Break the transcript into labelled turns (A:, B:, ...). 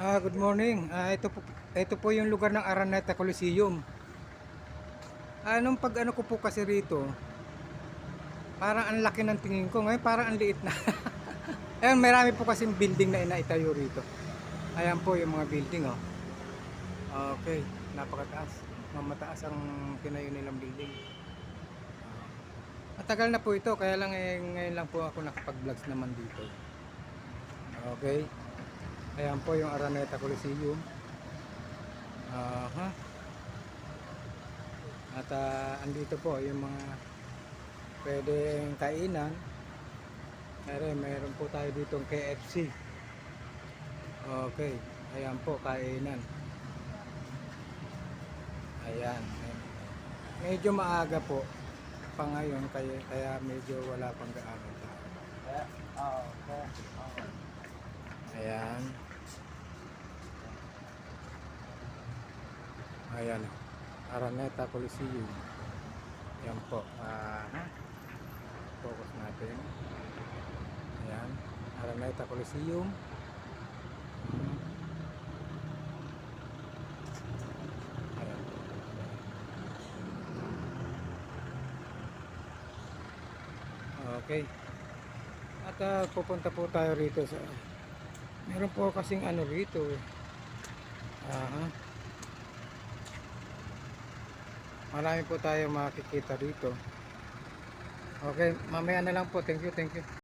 A: Good morning. Ito po yung lugar ng Araneta Coliseum. Nung pag ano ko po kasi rito, parang ang laki ng tingin ko. Ngayon parang ang liit na. Ayun, marami po kasing building na inaitayo rito. Ayan po yung mga building, oh. Okay, napakataas. Mamataas ang tinayo nilang building. Matagal na po ito, kaya lang ngayon lang po ako nakapag-vlogs naman dito. Okay. Ayan po yung Araneta Coliseum. Aha. At andito po yung mga pwedeng kainan. Mayroon po tayo dito ng KFC. Okay, ayan po kainan. Ayan. Medyo maaga po pa ngayon kaya medyo wala pang gaano tao. Ayan. Ayan. Araneta Coliseum. Ayan po. Focus natin. Ayan. Araneta Coliseum. Ayan. Okay. At pupunta po tayo rito sa meron po kasing ano rito eh. Marami po tayo makikita dito. Okay, mamaya na lang po. Thank you, thank you.